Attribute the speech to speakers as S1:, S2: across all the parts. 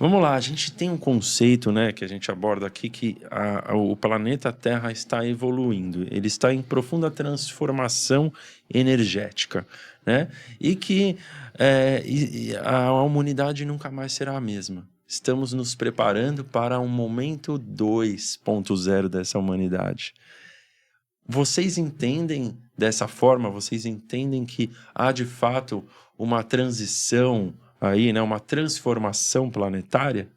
S1: Vamos lá, a gente tem um conceito, né, que a gente aborda aqui, que o planeta Terra está evoluindo, ele está em profunda transformação energética, né? E que a humanidade nunca mais será a mesma. Estamos nos preparando para um momento 2.0 dessa humanidade. Vocês entendem dessa forma? Vocês entendem que há de fato uma transição aí, né? Uma transformação planetária?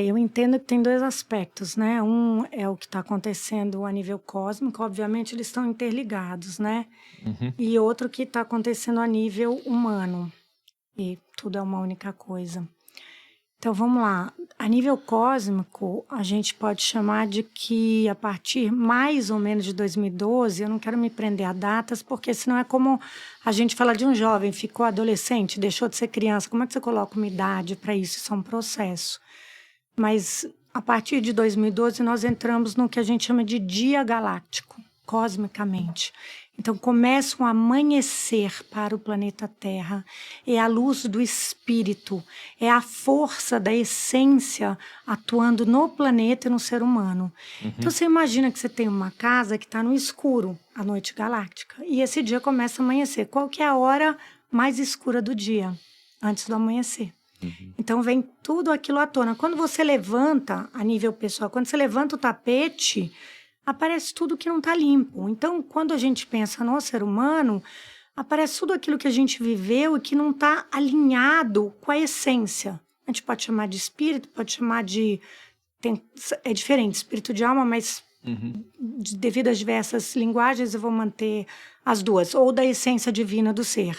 S2: Eu entendo que tem dois aspectos, né? Um é o que está acontecendo a nível cósmico, obviamente eles estão interligados, né?
S3: Uhum.
S2: E outro que está acontecendo a nível humano, e tudo é uma única coisa. Então vamos lá, a nível cósmico, a gente pode chamar de que a partir mais ou menos de 2012, eu não quero me prender a datas, porque senão é como a gente fala de um jovem, ficou adolescente, deixou de ser criança, como é que você coloca uma idade para isso? Isso é um processo. Mas a partir de 2012 nós entramos no que a gente chama de dia galáctico, cosmicamente. Então começa um amanhecer para o planeta Terra, é a luz do espírito, é a força da essência atuando no planeta e no ser humano. Então você imagina que você tem uma casa que está no escuro, a noite galáctica, e esse dia começa a amanhecer. Qual que é a hora mais escura do dia? Antes do amanhecer. Então vem tudo aquilo à tona. Quando você levanta, a nível pessoal, quando você levanta o tapete, aparece tudo que não está limpo. Então, quando a gente pensa no ser humano, aparece tudo aquilo que a gente viveu e que não está alinhado com a essência. A gente pode chamar de espírito, pode chamar de... é diferente, espírito de alma, mas devido às diversas linguagens, eu vou manter as duas, ou da essência divina do ser.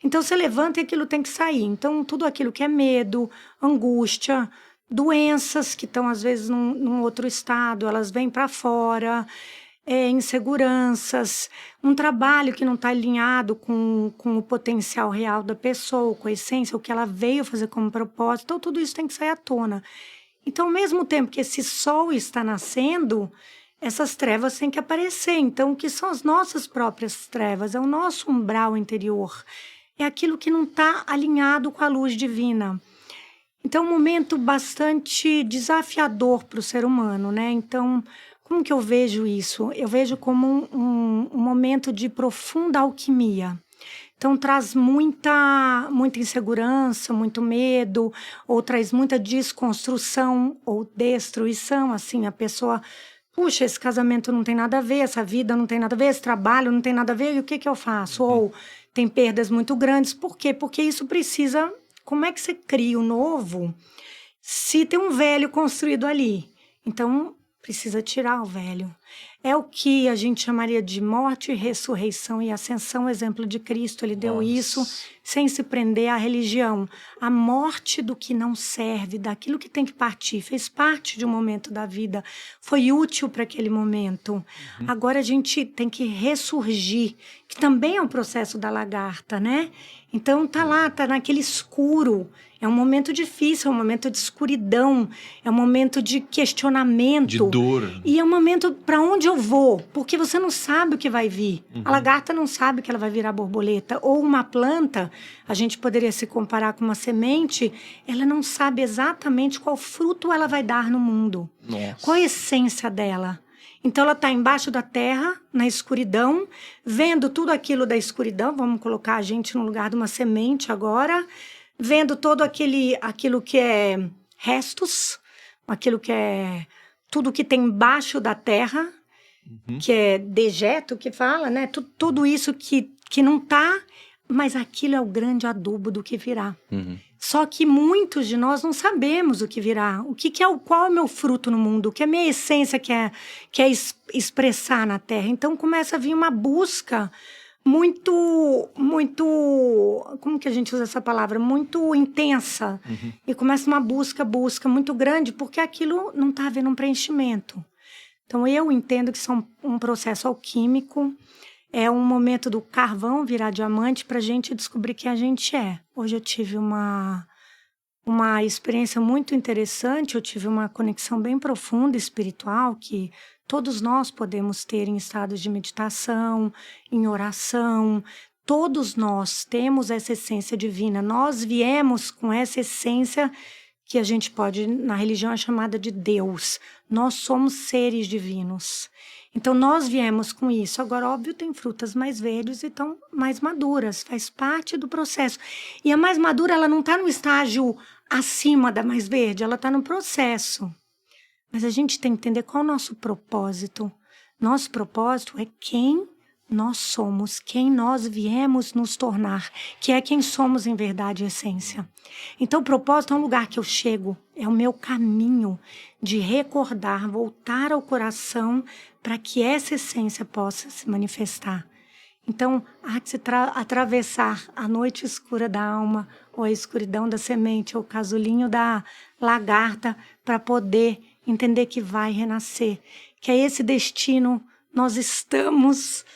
S2: Então, você levanta e aquilo tem que sair. Então, tudo aquilo que é medo, angústia, doenças que estão, às vezes, num outro estado, elas vêm para fora, inseguranças, um trabalho que não está alinhado com o potencial real da pessoa, com a essência, o que ela veio fazer como propósito. Então, tudo isso tem que sair à tona. Então, ao mesmo tempo que esse sol está nascendo, essas trevas têm que aparecer. Então, o que são as nossas próprias trevas? É o nosso umbral interior. É aquilo que não está alinhado com a luz divina. Então, é um momento bastante desafiador para o ser humano, né? Então, como que eu vejo isso? Eu vejo como um momento de profunda alquimia. Então, traz muita insegurança, muito medo, ou traz muita desconstrução ou destruição, assim, a pessoa... Puxa, esse casamento não tem nada a ver, essa vida não tem nada a ver, esse trabalho não tem nada a ver, e o que eu faço? Ou tem perdas muito grandes. Por quê? Porque isso precisa... Como é que você cria o novo se tem um velho construído ali? Então, precisa tirar o velho. É o que a gente chamaria de morte, ressurreição e ascensão, o exemplo de Cristo. Ele deu isso sem se prender à religião. A morte do que não serve, daquilo que tem que partir, fez parte de um momento da vida, foi útil para aquele momento. Agora a gente tem que ressurgir, que também é um processo da lagarta, né? Então tá lá, tá naquele escuro. É um momento difícil, é um momento de escuridão, é um momento de questionamento.
S3: De dor.
S2: E é um momento para onde eu vou, porque você não sabe o que vai vir. A lagarta não sabe que ela vai virar borboleta. Ou uma planta, a gente poderia se comparar com uma semente, ela não sabe exatamente qual fruto ela vai dar no mundo.
S3: Nossa.
S2: Qual a essência dela. Então, ela está embaixo da terra, na escuridão, vendo tudo aquilo da escuridão. Vamos colocar a gente no lugar de uma semente agora. Vendo todo aquilo que é restos, aquilo que é tudo que tem embaixo da terra, que é dejeto, que fala, né? Tudo isso que não está, mas aquilo é o grande adubo do que virá. Só que muitos de nós não sabemos o que virá. Qual é o meu fruto no mundo? O que a minha essência quer expressar na Terra? Então começa a vir uma busca muito, como que a gente usa essa palavra? Muito intensa. E começa uma busca muito grande, porque aquilo não está havendo um preenchimento. Então, eu entendo que isso é um processo alquímico, é um momento do carvão virar diamante para a gente descobrir quem a gente é. Hoje eu tive uma experiência muito interessante, eu tive uma conexão bem profunda espiritual, que todos nós podemos ter em estados de meditação, em oração. Todos nós temos essa essência divina. Nós viemos com essa essência que a gente pode, na religião é chamada de Deus. Nós somos seres divinos. Então, nós viemos com isso. Agora, óbvio, tem frutas mais verdes e estão mais maduras. Faz parte do processo. E a mais madura, ela não está no estágio acima da mais verde, ela está no processo. Mas a gente tem que entender qual é o nosso propósito. Nosso propósito é quem nós somos, quem nós viemos nos tornar, que é quem somos em verdade e essência. Então, o propósito é um lugar que eu chego, é o meu caminho de recordar, voltar ao coração para que essa essência possa se manifestar. Então, há de se atravessar a noite escura da alma, ou a escuridão da semente, ou o casulinho da lagarta, para poder entender que vai renascer, que é esse destino, nós estamos...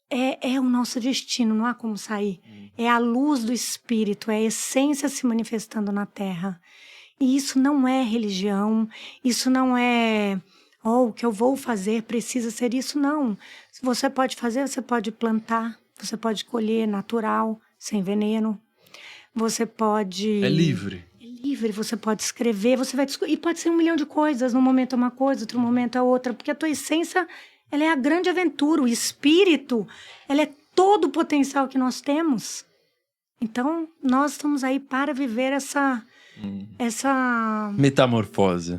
S2: É o nosso destino, não há como sair. É a luz do Espírito, é a essência se manifestando na Terra. E isso não é religião, isso não é... o que eu vou fazer precisa ser isso, não. Se você pode fazer, você pode plantar, você pode colher natural, sem veneno. Você pode...
S3: É livre.
S2: É livre, você pode escrever, você vai... E pode ser 1 milhão de coisas, num momento é uma coisa, outro momento é outra, porque a tua essência... Ela é a grande aventura, o espírito, ela é todo o potencial que nós temos. Então, nós estamos aí para viver essa
S1: Metamorfose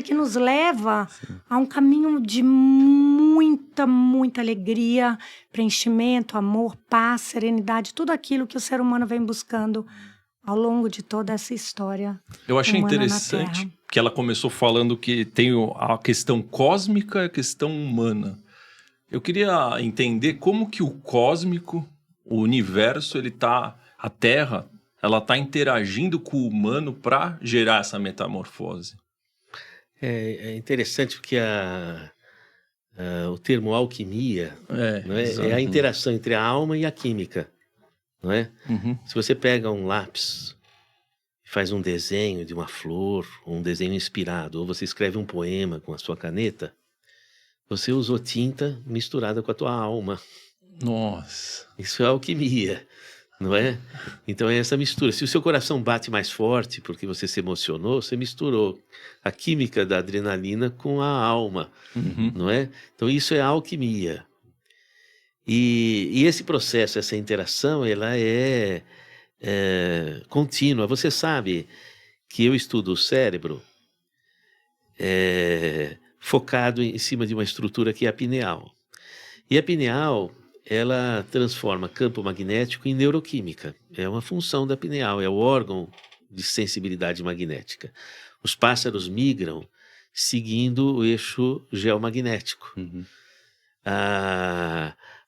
S2: que nos leva a um caminho de muita, muita alegria, preenchimento, amor, paz, serenidade, tudo aquilo que o ser humano vem buscando ao longo de toda essa história.
S3: Eu achei interessante que ela começou falando que tem a questão cósmica e a questão humana. Eu queria entender como que o cósmico, o universo, a Terra, ela está interagindo com o humano para gerar essa metamorfose.
S4: É interessante porque o termo alquimia não é a interação entre a alma e a química. Não é?
S3: Uhum.
S4: Se você pega um lápis e faz um desenho de uma flor, ou um desenho inspirado, ou você escreve um poema com a sua caneta, você usou tinta misturada com a tua alma.
S3: Nossa!
S4: Isso é alquimia, não é? Então é essa mistura. Se o seu coração bate mais forte porque você se emocionou, você misturou a química da adrenalina com a alma, não é? Então isso é alquimia. E esse processo, essa interação, ela é contínua. Você sabe que eu estudo o cérebro focado em cima de uma estrutura que é a pineal. E a pineal, ela transforma campo magnético em neuroquímica. É uma função da pineal, é o órgão de sensibilidade magnética. Os pássaros migram seguindo o eixo geomagnético.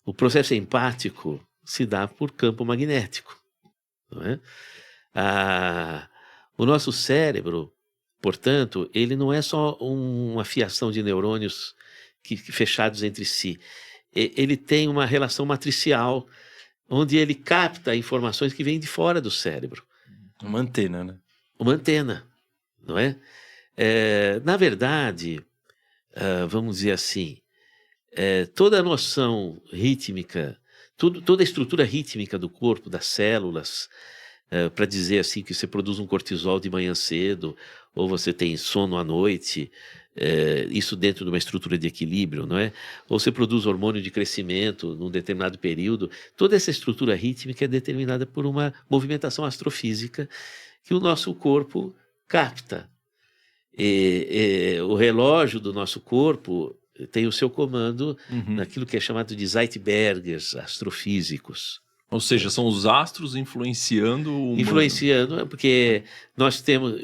S4: O processo empático se dá por campo magnético. Não é? O nosso cérebro, portanto, ele não é só uma fiação de neurônios fechados entre si. Ele tem uma relação matricial, onde ele capta informações que vêm de fora do cérebro.
S1: Uma antena, né?
S4: Uma antena, não é? Na verdade, vamos dizer assim, toda a noção rítmica, toda a estrutura rítmica do corpo, das células, para dizer assim que você produz um cortisol de manhã cedo, ou você tem sono à noite, isso dentro de uma estrutura de equilíbrio, não é? Ou você produz hormônio de crescimento num determinado período. Toda essa estrutura rítmica é determinada por uma movimentação astrofísica que o nosso corpo capta. O relógio do nosso corpo tem o seu comando naquilo que é chamado de Zeitbergers astrofísicos.
S3: Ou seja, são os astros influenciando o humano.
S4: Influenciando, porque nós temos...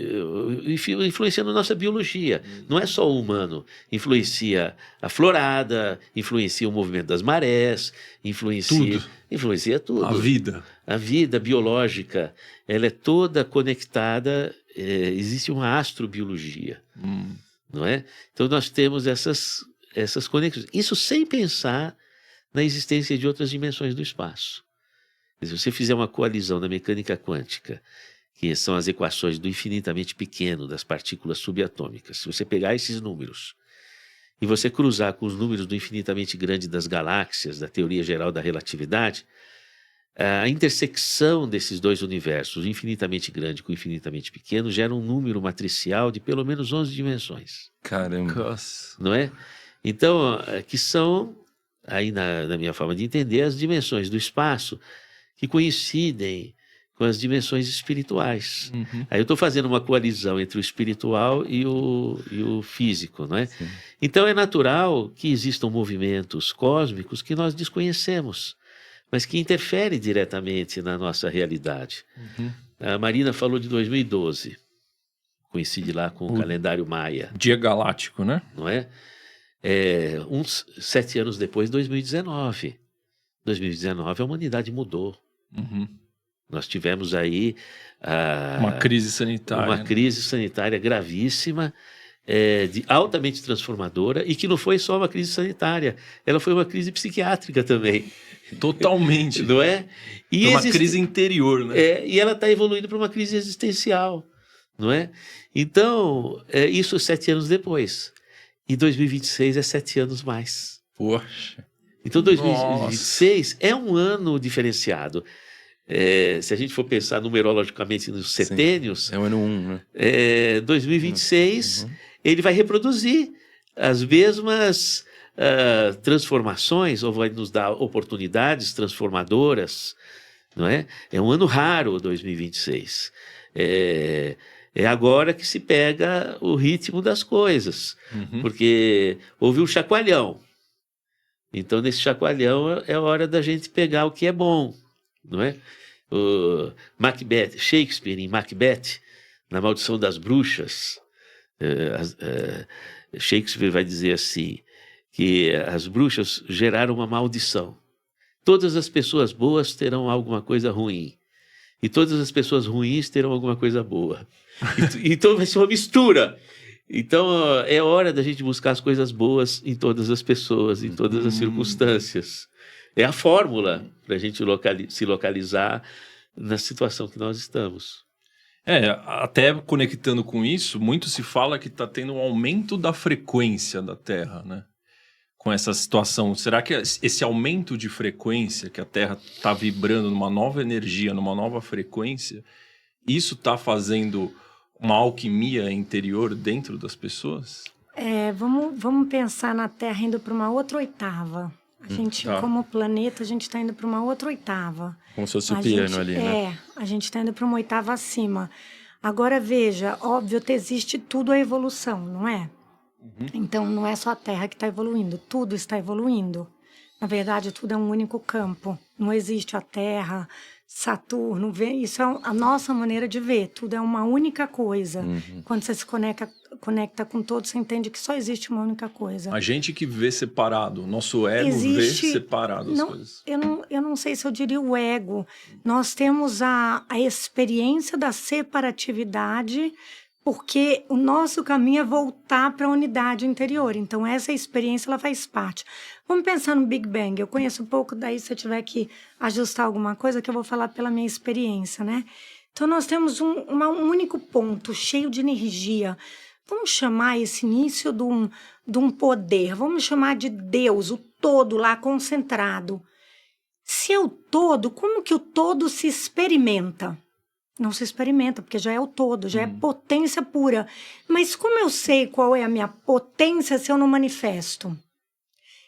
S4: influenciando a nossa biologia. Não é só o humano. Influencia a florada, influencia o movimento das marés, influencia tudo.
S3: A vida.
S4: A vida biológica, ela é toda conectada, existe uma astrobiologia, não é? Então nós temos essas conexões. Isso sem pensar na existência de outras dimensões do espaço. Se você fizer uma coalizão na mecânica quântica, que são as equações do infinitamente pequeno das partículas subatômicas, se você pegar esses números e você cruzar com os números do infinitamente grande das galáxias, da teoria geral da relatividade, A intersecção desses dois universos, o infinitamente grande com o infinitamente pequeno, gera um número matricial de pelo menos 11 dimensões.
S1: Caramba.
S3: Nossa.
S4: Não é? Então, que são, aí na minha forma de entender, as dimensões do espaço que coincidem com as dimensões espirituais.
S3: Uhum.
S4: Aí eu estou fazendo uma coalizão entre o espiritual e o físico, não é?
S1: Sim.
S4: Então é natural que existam movimentos cósmicos que nós desconhecemos, mas que interferem diretamente na nossa realidade.
S3: Uhum.
S4: A Marina falou de 2012, coincide lá com o calendário maia,
S3: Dia galáctico, né?
S4: não é? Uns 7 anos depois, 2019. 2019 a humanidade mudou.
S3: Uhum.
S4: Nós tivemos aí
S3: Uma crise sanitária.
S4: uma crise sanitária gravíssima, altamente transformadora, e que não foi só uma crise sanitária, ela foi uma crise psiquiátrica também.
S3: Totalmente.
S4: Não é? E
S3: Uma crise interior, né?
S4: e ela está evoluindo para uma crise existencial, não é? Então, isso 7 anos depois. E 2026 é 7 anos mais.
S1: Poxa.
S4: Então, 2026 é um ano diferenciado. Se a gente for pensar numerologicamente nos setênios,
S1: É o ano 1, né?
S4: 2026 ele vai reproduzir as mesmas transformações, ou vai nos dar oportunidades transformadoras, não é? É um ano raro, 2026. É agora que se pega o ritmo das coisas, porque houve um chacoalhão. Então, nesse chacoalhão é hora da gente pegar o que é bom, não é? Macbeth, Shakespeare em Macbeth, na Maldição das Bruxas, Shakespeare vai dizer assim, que as bruxas geraram uma maldição. Todas as pessoas boas terão alguma coisa ruim, e todas as pessoas ruins terão alguma coisa boa. Então vai ser uma mistura. Então é hora da gente buscar as coisas boas em todas as pessoas, em todas as circunstâncias. É a fórmula para a gente se localizar na situação que nós estamos.
S3: Até conectando com isso, muito se fala que está tendo um aumento da frequência da Terra, né? Com essa situação. Será que esse aumento de frequência, que a Terra está vibrando numa nova energia, numa nova frequência, isso está fazendo uma alquimia interior dentro das pessoas?
S2: Vamos pensar na Terra indo para uma outra oitava. A gente, como planeta, a gente está indo para uma outra oitava.
S1: Como se fosse o piano ali, né?
S2: A gente está indo para uma oitava acima. Agora, veja, óbvio que existe tudo a evolução, não é? Então, não é só a Terra que está evoluindo, tudo está evoluindo. Na verdade, tudo é um único campo. Não existe a Terra, Saturno, isso é a nossa maneira de ver. Tudo é uma única coisa. Quando você se conecta com todos, você entende que só existe uma única coisa.
S3: A gente que vê separado, nosso ego vê separado as coisas.
S2: Eu não sei se eu diria o ego. Nós temos a experiência da separatividade, porque o nosso caminho é voltar para a unidade interior. Então, essa experiência ela faz parte. Vamos pensar no Big Bang. Eu conheço um pouco, daí se eu tiver que ajustar alguma coisa, que eu vou falar pela minha experiência, né? Então, nós temos um único ponto, cheio de energia. Vamos chamar esse início de um poder, vamos chamar de Deus, o todo lá concentrado. Se é o todo, como que o todo se experimenta? Não se experimenta, porque já é o todo, já é potência pura. Mas como eu sei qual é a minha potência se eu não manifesto?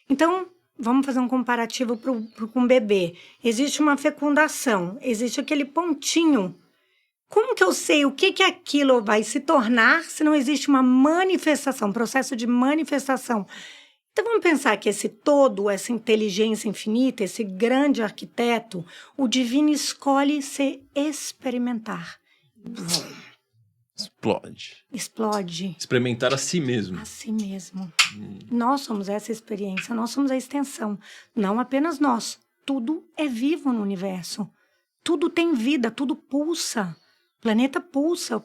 S2: Então, vamos fazer um comparativo com um bebê. Existe uma fecundação, existe aquele pontinho. Como que eu sei o que aquilo vai se tornar se não existe uma manifestação, um processo de manifestação? Então, vamos pensar que esse todo, essa inteligência infinita, esse grande arquiteto, o divino escolhe se experimentar. Explode.
S3: Experimentar a si mesmo.
S2: A si mesmo. Nós somos essa experiência, nós somos a extensão. Não apenas nós. Tudo é vivo no universo. Tudo tem vida, tudo pulsa. O planeta pulsa,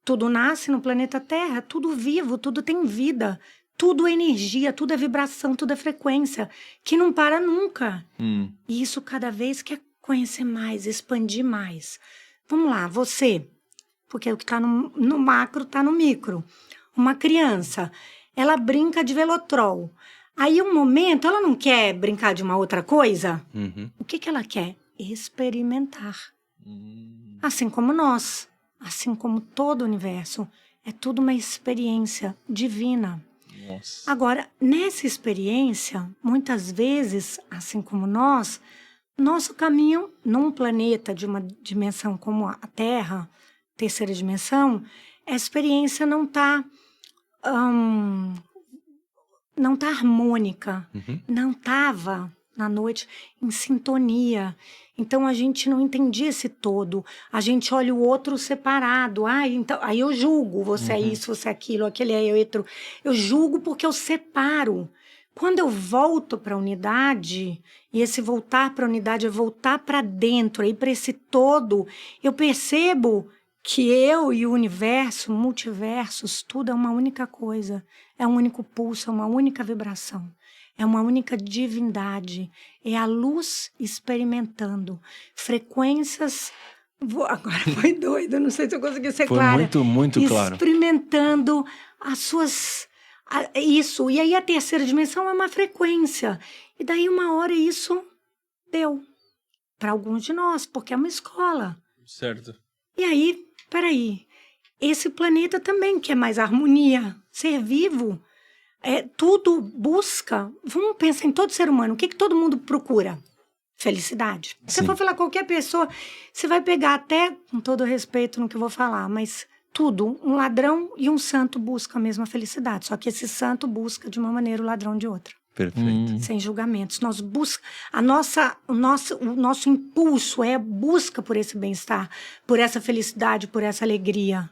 S2: tudo nasce no planeta Terra, tudo vivo, tudo tem vida. Tudo é energia, tudo é vibração, tudo é frequência, que não para nunca. E isso cada vez quer conhecer mais, expandir mais. Vamos lá, você, porque o que está no macro está no micro. Uma criança, ela brinca de velotrol. Aí, um momento, ela não quer brincar de uma outra coisa? O que ela quer? experimentar. Assim como nós, assim como todo o universo, é tudo uma experiência divina.
S3: Nossa.
S2: Agora, nessa experiência, muitas vezes, assim como nós, nosso caminho num planeta de uma dimensão como a Terra, terceira dimensão, a experiência não está harmônica, não estava na noite em sintonia. Então a gente não entendia esse todo. A gente olha o outro separado. Então, aí eu julgo, você é isso, você é aquilo, aquele é outro. Eu julgo porque eu separo. Quando eu volto para a unidade, e esse voltar para a unidade é voltar para dentro, aí para esse todo, eu percebo que eu e o universo, multiversos, tudo é uma única coisa. É um único pulso, é uma única vibração. É uma única divindade. É a luz experimentando. Frequências... Agora foi doido, não sei se eu consegui ser clara.
S1: Foi muito claro.
S2: Experimentando as suas... Isso. E aí a terceira dimensão é uma frequência. E daí uma hora isso deu. Para alguns de nós, porque é uma escola.
S3: Certo.
S2: E aí, peraí, esse planeta também quer mais harmonia, ser vivo, tudo busca, vamos pensar em todo ser humano, o que todo mundo procura? Felicidade. Se você for falar com qualquer pessoa, você vai pegar até, com todo respeito no que eu vou falar, mas tudo, um ladrão e um santo buscam a mesma felicidade, só que esse santo busca de uma maneira, o ladrão de outra.
S1: Perfeito.
S2: Sem julgamentos. Nós o nosso impulso é a busca por esse bem-estar, por essa felicidade, por essa alegria.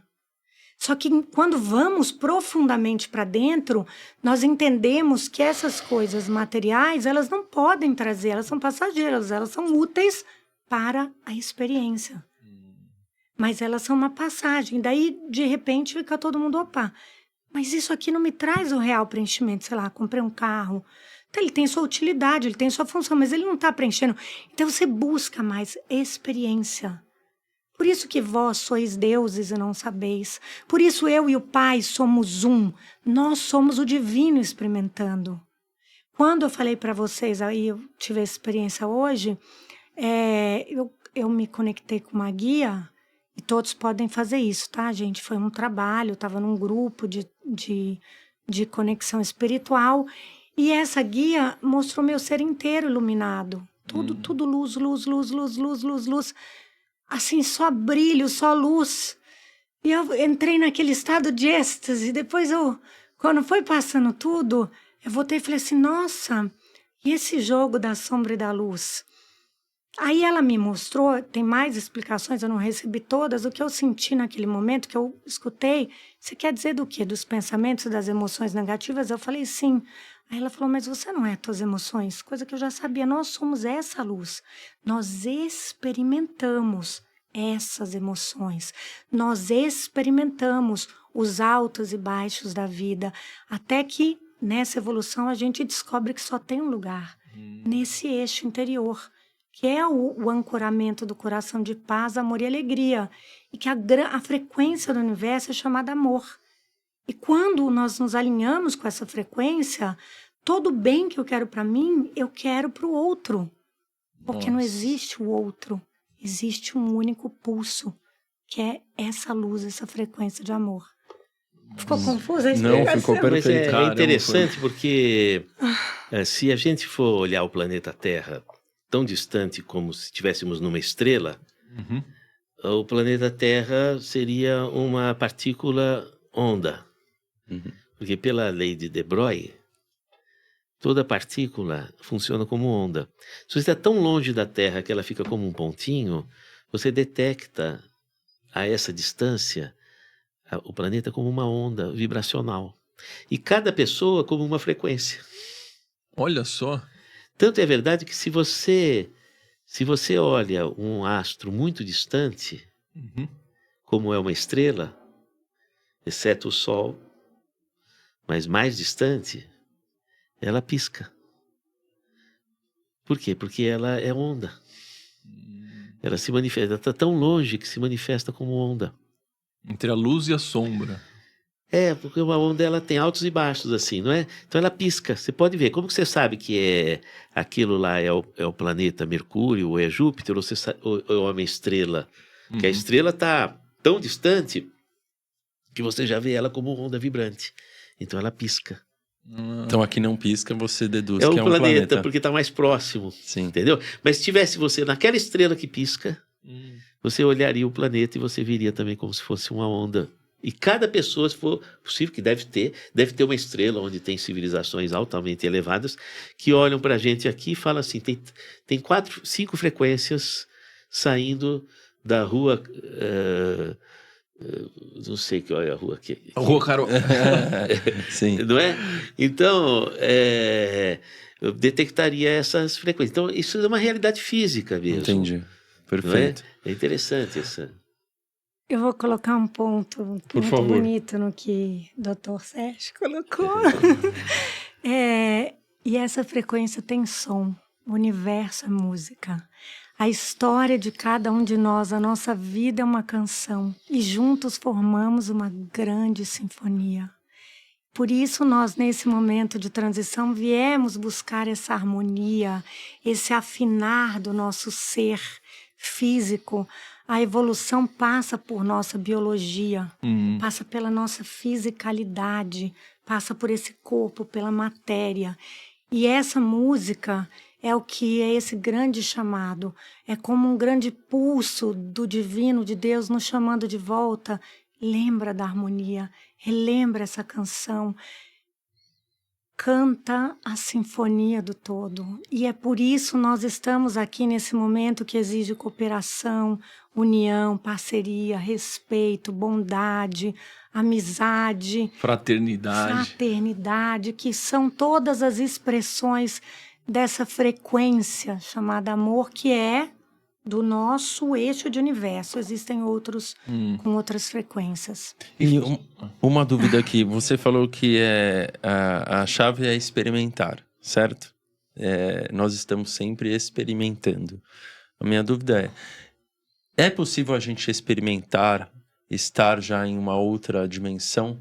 S2: Só que quando vamos profundamente para dentro, nós entendemos que essas coisas materiais, elas não podem trazer, elas são passageiras, elas são úteis para a experiência. Mas elas são uma passagem. Daí, de repente, fica todo mundo, opa, mas isso aqui não me traz o real preenchimento. Sei lá, comprei um carro. Então, ele tem sua utilidade, ele tem sua função, mas ele não está preenchendo. Então, você busca mais experiência. Por isso que vós sois deuses e não sabeis. Por isso eu e o Pai somos um. Nós somos o divino experimentando. Quando eu falei para vocês, aí eu tive essa experiência hoje, eu me conectei com uma guia. E todos podem fazer isso, tá, gente? Foi um trabalho, eu estava num grupo de conexão espiritual. E essa guia mostrou meu ser inteiro iluminado. Tudo luz, luz, luz, luz, luz, luz, luz. Assim, só brilho, só luz. E eu entrei naquele estado de êxtase. Depois, quando foi passando tudo, eu voltei e falei assim, nossa, e esse jogo da sombra e da luz? Aí ela me mostrou, tem mais explicações, eu não recebi todas, o que eu senti naquele momento, que eu escutei. Você quer dizer do quê? Dos pensamentos, das emoções negativas? Eu falei, sim. Aí ela falou, mas você não é tuas emoções? Coisa que eu já sabia, nós somos essa luz. Nós experimentamos essas emoções. Nós experimentamos os altos e baixos da vida, até que nessa evolução a gente descobre que só tem um lugar, nesse eixo interior, que é o ancoramento do coração de paz, amor e alegria. E que a frequência do universo é chamada amor. E quando nós nos alinhamos com essa frequência, todo bem que eu quero para mim, eu quero para o outro. Porque não existe o outro. Existe um único pulso, que é essa luz, essa frequência de amor. Ficou confusa a explicação?
S1: Não, ficou perfeito.
S4: Mas é interessante porque se a gente for olhar o planeta Terra tão distante como se estivéssemos numa estrela, o planeta Terra seria uma partícula onda. Porque pela lei de De Broglie, toda partícula funciona como onda. Se você está tão longe da Terra que ela fica como um pontinho, você detecta a essa distância o planeta como uma onda vibracional. E cada pessoa como uma frequência.
S3: Olha só.
S4: Tanto é verdade que se você olha um astro muito distante, como é uma estrela, exceto o Sol, mas mais distante, ela pisca. Por quê? Porque ela é onda. Ela se manifesta, está tão longe que se manifesta como onda.
S3: Entre a luz e a sombra.
S4: Porque uma onda ela tem altos e baixos, assim, não é? Então ela pisca. Você pode ver. Como que você sabe que aquilo lá é o planeta Mercúrio, ou é Júpiter, ou é uma estrela? Porque a estrela está tão distante que você já vê ela como onda vibrante. Então ela pisca.
S1: Então aqui não pisca, você deduz
S4: É
S1: que
S4: um
S1: é um
S4: planeta,
S1: planeta.
S4: porque está mais próximo.
S1: Sim.
S4: Entendeu? Mas se tivesse você naquela estrela que pisca, você olharia o planeta e você viria também como se fosse uma onda. E cada pessoa, se for possível, que deve ter uma estrela onde tem civilizações altamente elevadas, que olham para a gente aqui e falam assim, tem 5 frequências saindo da rua... não sei que olha a rua aqui.
S3: Rua Carol.
S1: Sim.
S4: Não é? Então, eu detectaria essas frequências. Então, isso é uma realidade física mesmo.
S1: Entendi.
S4: Não
S1: Perfeito.
S4: é interessante essa.
S2: Eu vou colocar um ponto
S1: Por
S2: muito
S1: favor.
S2: bonito no que o Dr. Sérgio colocou. E essa frequência tem som. O universo é música. A história de cada um de nós, a nossa vida é uma canção. E juntos formamos uma grande sinfonia. Por isso nós, nesse momento de transição, viemos buscar essa harmonia, esse afinar do nosso ser físico. A evolução passa por nossa biologia, passa pela nossa fisicalidade, passa por esse corpo, pela matéria. E essa música é o que é esse grande chamado. É como um grande pulso do divino, de Deus, nos chamando de volta. Lembra da harmonia, relembra essa canção. Canta a sinfonia do todo. E é por isso nós estamos aqui nesse momento que exige cooperação, união, parceria, respeito, bondade, amizade, fraternidade, que são todas as expressões dessa frequência chamada amor, que é do nosso eixo de universo. Existem outros com outras frequências.
S1: E uma dúvida aqui. Você falou que a chave é experimentar, certo? Nós estamos sempre experimentando. A minha dúvida é possível a gente experimentar estar já em uma outra dimensão?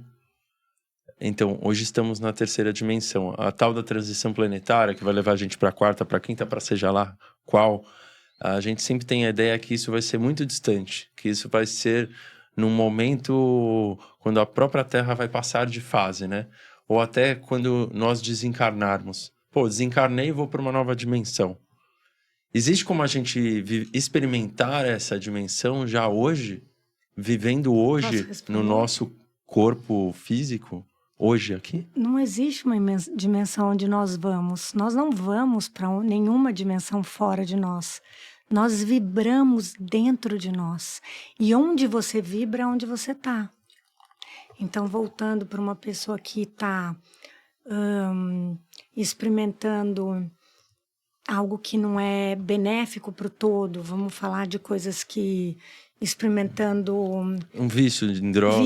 S1: Então, hoje estamos na 3ª dimensão. A tal da transição planetária, que vai levar a gente para a 4ª, para a 5ª, para seja lá qual... A gente sempre tem a ideia que isso vai ser muito distante, que isso vai ser num momento quando a própria Terra vai passar de fase, né? Ou até quando nós desencarnarmos. Desencarnei e vou para uma nova dimensão. Existe como a gente experimentar essa dimensão já hoje, vivendo hoje no nosso corpo físico, hoje aqui?
S2: Não existe uma dimensão onde nós vamos. Nós não vamos para nenhuma dimensão fora de nós. Nós vibramos dentro de nós. E onde você vibra é onde você está. Então, voltando para uma pessoa que está experimentando algo que não é benéfico para o todo, vamos falar de coisas que... experimentando...
S1: Um vício em droga.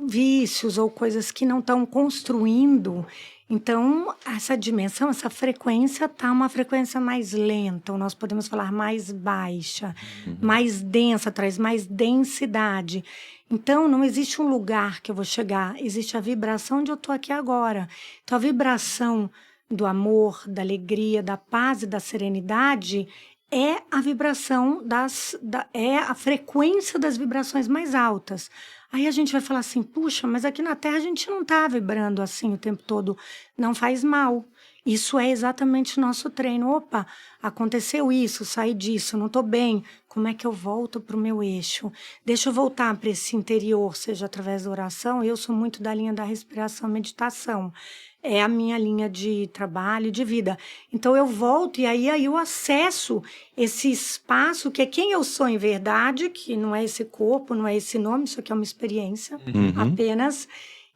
S2: Vícios ou coisas que não estão construindo. Então, essa dimensão, essa frequência está uma frequência mais lenta, ou nós podemos falar mais baixa, mais densa, traz mais densidade. Então, não existe um lugar que eu vou chegar, existe a vibração onde eu estou aqui agora. Então, a vibração do amor, da alegria, da paz e da serenidade é a vibração é a frequência das vibrações mais altas. Aí a gente vai falar assim, puxa, mas aqui na Terra a gente não está vibrando assim o tempo todo. Não faz mal. Isso é exatamente o nosso treino. Opa, aconteceu isso, saí disso, não estou bem. Como é que eu volto para o meu eixo? Deixa eu voltar para esse interior, seja através da oração. Eu sou muito da linha da respiração, meditação. É a minha linha de trabalho, de vida. Então, eu volto e aí eu acesso esse espaço que é quem eu sou em verdade, que não é esse corpo, não é esse nome, isso aqui é uma experiência apenas.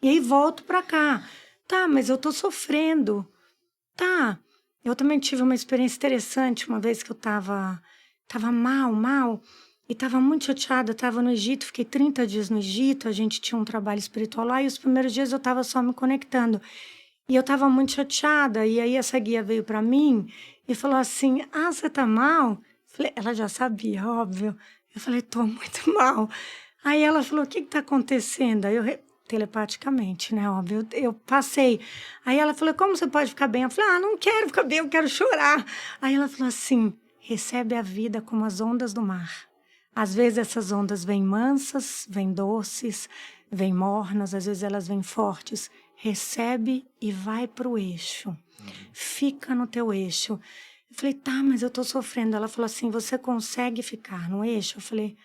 S2: E aí volto para cá. Tá, mas eu estou sofrendo. Tá, eu também tive uma experiência interessante uma vez que eu estava mal, e estava muito chateada. Estava no Egito, fiquei 30 dias no Egito, a gente tinha um trabalho espiritual lá, e os primeiros dias eu estava só me conectando. E eu estava muito chateada, e aí essa guia veio para mim e falou assim, você tá mal? Falei, ela já sabia, óbvio. Eu falei, tô muito mal. Aí ela falou, o que está acontecendo? Aí eu telepaticamente, né? Óbvio, eu passei. Aí ela falou, como você pode ficar bem? Eu falei, não quero ficar bem, eu quero chorar. Aí ela falou assim, recebe a vida como as ondas do mar. Às vezes essas ondas vêm mansas, vêm doces, vêm mornas, às vezes elas vêm fortes. Recebe e vai para o eixo. Fica no teu eixo. Eu falei, tá, mas eu tô sofrendo. Ela falou assim, você consegue ficar no eixo? Eu falei,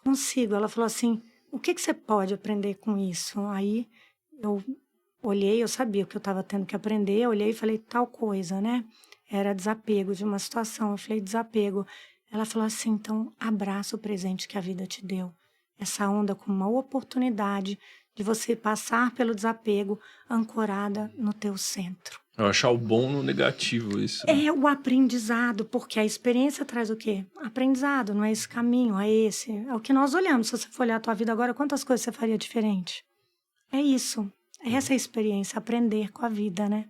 S2: consigo. Ela falou assim, o que você pode aprender com isso? Aí eu olhei, eu sabia o que eu estava tendo que aprender, eu olhei e falei, tal coisa, né? Era desapego de uma situação. Eu falei, desapego. Ela falou assim, então abraça o presente que a vida te deu. Essa onda como uma oportunidade de você passar pelo desapego ancorada no teu centro.
S3: Eu achar o bom no negativo, isso. Né?
S2: É o aprendizado, porque a experiência traz o quê? Aprendizado, não é esse caminho, é esse. É o que nós olhamos. Se você for olhar a tua vida agora, quantas coisas você faria diferente? É isso. É essa a experiência, aprender com a vida, né?